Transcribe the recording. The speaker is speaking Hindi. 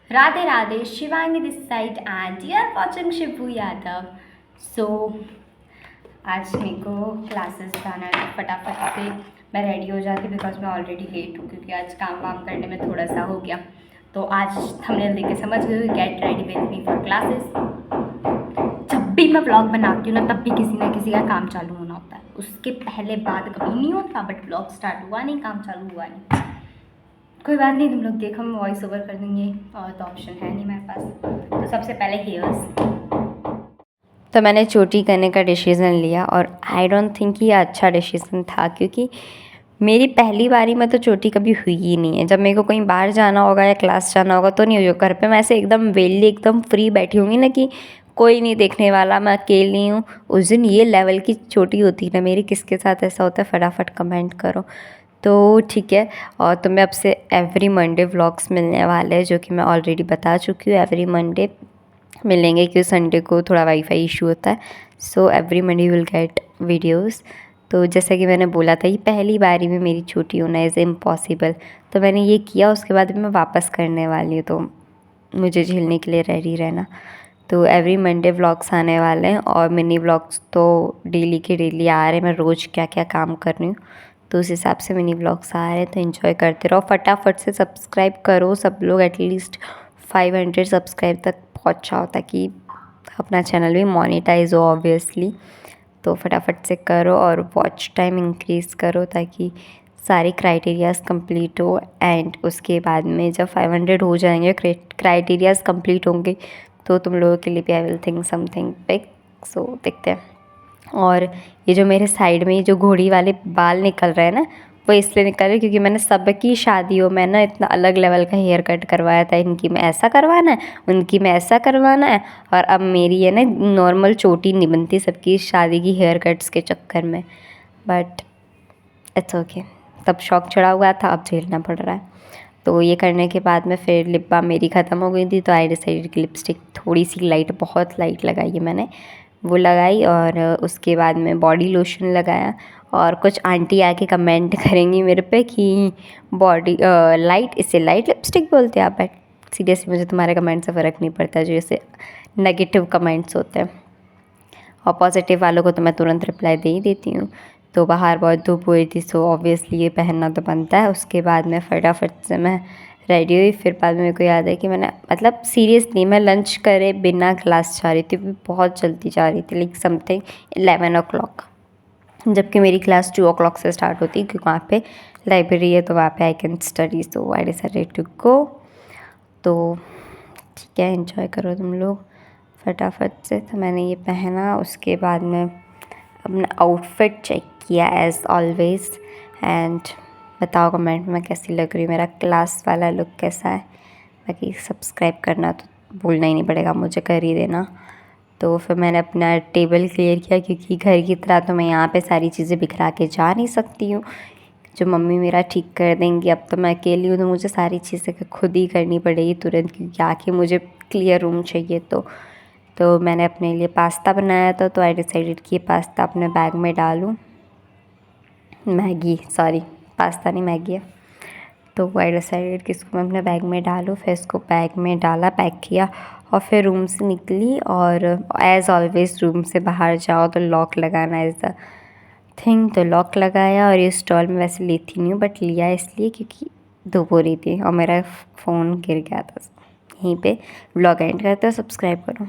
Radhe Radhe, Shivangi this side and you are watching Shibu Yadav. So आज मेरे को क्लासेस जाना है तो फटाफट से मैं रेडी हो जाती बिकॉज मैं ऑलरेडी लेट हूँ क्योंकि आज काम वाम करने में थोड़ा सा हो गया। तो आज थंबनेल देख के समझ गए get ready with me for classes. जब भी मैं व्लॉग बनाती हूँ ना तब भी किसी ना किसी का काम चालू होना होता है, उसके पहले बाद कभी नहीं होता। बट व्लॉग स्टार्ट हुआ नहीं, काम चालू हुआ नहीं। कोई बात नहीं, तुम लोग देखो हम वॉइस ओवर कर देंगे और तो ऑप्शन है नहीं मेरे पास। तो सबसे पहले हेयर्स। तो मैंने चोटी करने का डिसीज़न लिया और आई डोंट थिंक ये अच्छा डिसीज़न था क्योंकि मेरी पहली बारी में तो चोटी कभी हुई ही नहीं है। जब मेरे को कहीं बाहर जाना होगा या क्लास जाना होगा तो नहीं होगा। घर पे मैं ऐसे एकदम वेली एकदम फ्री बैठी होंगी ना कि कोई नहीं देखने वाला, मैं अकेली हूँ। उस दिन ये लेवल की चोटी होती है ना मेरी। किसके साथ ऐसा होता है फटाफट कमेंट करो। तो ठीक है, और तुम्हें अब से एवरी मंडे व्लॉग्स मिलने वाले हैं जो कि मैं ऑलरेडी बता चुकी हूँ। एवरी मंडे मिलेंगे क्योंकि संडे को थोड़ा वाईफाई इशू होता है। So every Monday will get videos. तो जैसा कि मैंने बोला था, ये पहली बारी में मेरी छुट्टी होना इज़ इम्पॉसिबल। तो मैंने ये किया, उसके बाद मैं वापस करने वाली हूँ। तो मुझे झेलने के लिए रेडी रहना। तो एवरी मंडे व्लॉग्स आने वाले हैं और मिनी व्लॉग्स तो डेली के डेली आ रहे हैं। मैं रोज़ क्या क्या काम कर रही हूँ तो उस हिसाब से मिनी व्लॉग्स आ रहे हैं। तो इन्जॉय करते रहो, फटाफट से सब्सक्राइब करो सब लोग। एटलीस्ट 500 सब्सक्राइब तक पहुँचाओ ताकि अपना चैनल भी मोनेटाइज हो ऑब्वियसली। तो फटाफट से करो और वॉच टाइम इंक्रीज़ करो ताकि सारे क्राइटेरियाज़ कंप्लीट हो। एंड उसके बाद में जब 500 हो जाएंगे, क्राइटेरियाज़ कंप्लीट होंगे, तो तुम लोगों के लिए भी I will think something big. So देखते हैं। और ये जो मेरे साइड में ये जो घोड़ी वाले बाल निकल रहे हैं ना, वो इसलिए निकल रहे क्योंकि मैंने सबकी शादियों में ना इतना अलग लेवल का हेयर कट करवाया था। इनकी में ऐसा करवाना है, उनकी में ऐसा करवाना है, और अब मेरी है ना नॉर्मल चोटी नहीं बनती सबकी शादी की हेयर कट्स के चक्कर में। बट इट्स ओके, तब शौक चढ़ा हुआ था, अब झेलना पड़ रहा है। तो ये करने के बाद में फिर लिप बाम मेरी ख़त्म हो गई थी तो आई डिसाइडेड कि लिपस्टिक थोड़ी सी लाइट, बहुत लाइट लगाई है मैंने, वो लगाई। और उसके बाद में बॉडी लोशन लगाया। और कुछ आंटी आके कमेंट करेंगी मेरे पे कि बॉडी लाइट, इसे लाइट लिपस्टिक बोलते हैं आप। बट सीरियसली मुझे तुम्हारे कमेंट से फ़र्क नहीं पड़ता, जो ऐसे नेगेटिव कमेंट्स होते हैं। और पॉजिटिव वालों को तो मैं तुरंत रिप्लाई दे ही देती हूँ। तो बाहर बहुत धूप हुई थी सो ऑब्वियसली ये पहनना तो बनता है। उसके बाद में फटाफट से मैं रेडी हुई। फिर बाद में मेरे को याद है कि मैंने मतलब सीरियसली मैं लंच करे बिना क्लास जा रही थी, बहुत जल्दी जा रही थी, लाइक समथिंग 11 o'clock, जबकि मेरी क्लास 2 o'clock से स्टार्ट होती क्योंकि वहाँ पे लाइब्रेरी है तो वहाँ पे I can study. So I decided to go. तो ठीक है, एंजॉय करो तुम लोग फटाफट से। तो मैंने ये पहना, उसके बाद में अपना आउटफिट चेक किया एज़ ऑलवेज़। एंड बताओ कमेंट में कैसी लग रही, मेरा क्लास वाला लुक कैसा है। बाकी सब्सक्राइब करना तो भूलना ही नहीं पड़ेगा, मुझे कर ही देना। तो फिर मैंने अपना टेबल क्लियर किया क्योंकि घर की तरह तो मैं यहाँ पे सारी चीज़ें बिखरा के जा नहीं सकती हूँ, जो मम्मी मेरा ठीक कर देंगी। अब तो मैं अकेली हूँ तो मुझे सारी चीज़ें खुद ही करनी पड़ेगी तुरंत, क्योंकि आके मुझे क्लियर रूम चाहिए। तो मैंने अपने लिए पास्ता बनाया था, तो आई डिसाइडेड कि ये पास्ता अपने बैग में डालूँ। मैगी, सॉरी पास्ता नहीं मैगी है। तो आई डिसाइडेड कि इसको मैं अपने बैग में डालूँ। फिर इसको बैग में डाला, पैक किया और फिर रूम से निकली। और एज़ ऑलवेज़ रूम से बाहर जाओ तो लॉक लगाना इज़ द थिंग। तो लॉक लगाया। और ये स्टॉल में वैसे लेती नहीं हूँ बट लिया इसलिए क्योंकि धूप हो रही थी और मेरा फ़ोन गिर गया था। यहीं पे व्लॉग एंड करते हो, सब्सक्राइब करो।